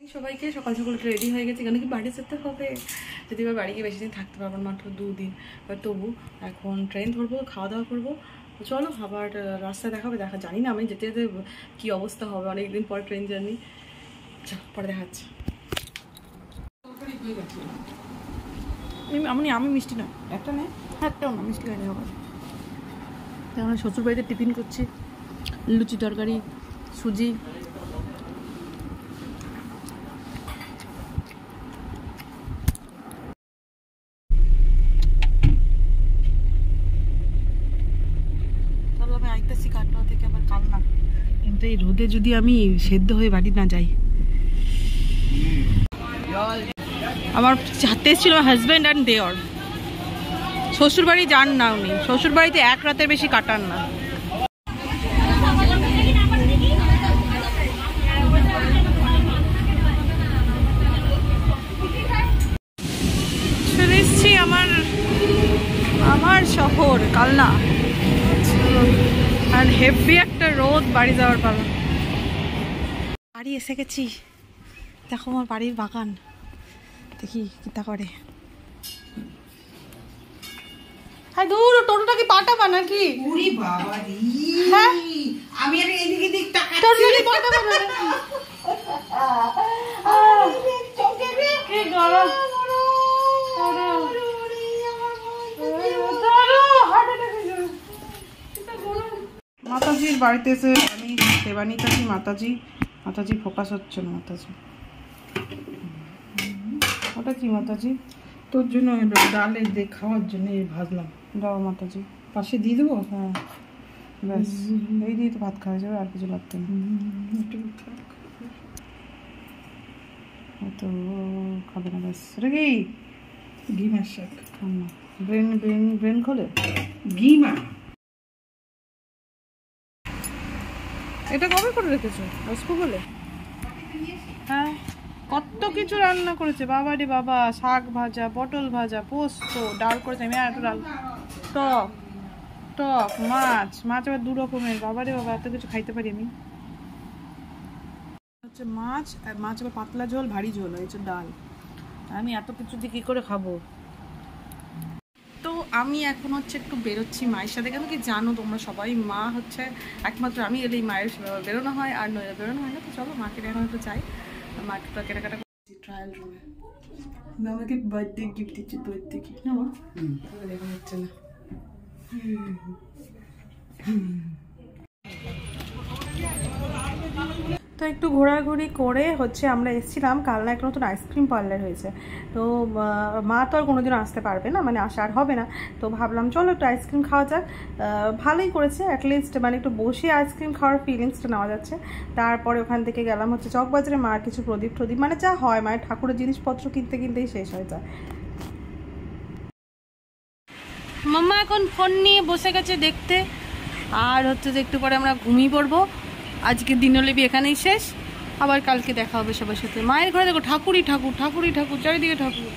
সবাইকে সকাল সকাল রেডি হয়ে গেছে, এখানে কি বাড়ি যেতে হবে, যদি এবার বাড়ি গিয়ে বেশি দিন থাকতে পারবো, মাত্র 2 দিন, এবার তবু এখন ট্রেন ধরবো, খাওয়া দাওয়া করবো। চলো আবার রাস্তায় দেখাবে, জানি না আমি যেতে যেতে কী অবস্থা হবে, অনেকদিন পর ট্রেন জার্নি। চল পরে দেখাচ্ছি। আমি মিষ্টি না, একটা নেই, একটাও না, মিষ্টি খাই না আবার। আমরা শ্বশুরবাড়িতে টিফিন করছি, লুচি তরকারি, সুজি। আমি আইতেছি কাটোয়া থেকে আবার কালনা, কিন্তু এই রোদে যদি আমি সেদ্ধ হয়ে বাড়ি না যাই। আমার হাতে এসেছিল হাজব্যান্ড অ্যান্ড দেওর, শ্বশুরবাড়ি যান না উনি, শ্বশুরবাড়িতে 1 রাতের বেশি কাটান না। চলে এসছি আমার শহর কালনা, আর হেভি একটা রোদ, বাড়ি যাওয়ার পালা। বাড়ি এসে গেছি, দেখো আমার বাড়ির বাগান, দেখি কিতা করে। হ্যাঁ দূর, টোটোটা কি পাঠাবা নাকি? ওরে বাবা রে, হ্যাঁ আমি আর এদিকে দিক তাকাচ্ছি, টোটোটা কি পাঠাবা নাকি? চোখে রে কি গরম, মাতাজির বাড়িতে এসে আমি সেবা নিতেছি। মাতাজি ফোকাস হচ্ছে না। মাতাজি ওটা কি মাতাজি? তোর জন্য ডালে দিয়ে খাওয়ার জন্য ভাজলাম। দাও মাতাজি, পাশে দিয়ে দেবো। হ্যাঁ ব্যাস, এই দিয়ে তো ভাত খাওয়া যাবে, আর কিছু লাগবে না। তো খাবে না, ব্যাস। এটা কি? ঘিমার শাক। ব্রেন খোলে ঘিমা। এটা কবে করে রেখেছো? রসকো বলে? হ্যাঁ, কত কিছু রান্না করেছে বাবা রে বাবা। শাক ভাজা, পটল ভাজা, পোস্ত, ডাল করেছে। আমি আর একটু ডাল, টক মাছ আবার 2 রকমের। বাবা রে বাবা, এত কিছু খাইতে পারি আমি। হচ্ছে মাছ, আর মাছ আবার পাতলা ঝোল, ভারী ঝোল, হয়েছে ডাল। আমি এত কিছু দিয়ে কী করে খাবো? তো আমি এখন হচ্ছে একটু বেরোচ্ছি মায়ের সাথে, কেন কি জানো তোমরা সবাই, মা হচ্ছে একমাত্র আমি এলেই মায়ের বেরোনো হয়, আর নইলে বেরোনো হয় না। তো চলো মাকে এখন একটু যাই, মা একটু কেনাকাটা করছি ট্রায়াল রুমে। আমাকে বার্থডে গিফট দিচ্ছি, বার্থডে গিফট না দেখা হচ্ছে না। তো একটু ঘোরাঘুরি করে হচ্ছে আমরা এসেছিলাম কালনা, একটা নতুন আইসক্রিম পার্লার হয়েছে। তো মা তো আর কোনোদিনও আসতে পারবে না, মানে আসা আর হবে না। তো ভাবলাম চলো একটু আইসক্রিম খাওয়া যাক। ভালোই করেছে, অ্যাটলিস্ট মানে একটু বসে আইসক্রিম খাওয়ার ফিলিংসটা নেওয়া যাচ্ছে। তারপরে ওখান থেকে গেলাম হচ্ছে চকবাজারে, মার কিছু প্রদীপ মানে যা হয় মায়ের ঠাকুরের জিনিসপত্র কিনতেই শেষ হয়ে যায়। মাম্মা এখন ফোন নিয়ে বসে গেছে দেখতে, আর হচ্ছে যে একটু পরে আমরা ঘুমিয়ে পড়বো। আজকে দিনলিপি এখানেই শেষ, আবার কালকে দেখা হবে সবার সাথে। মায়ের ঘরে দেখো ঠাকুরই ঠাকুর, চারিদিকে ঠাকুর।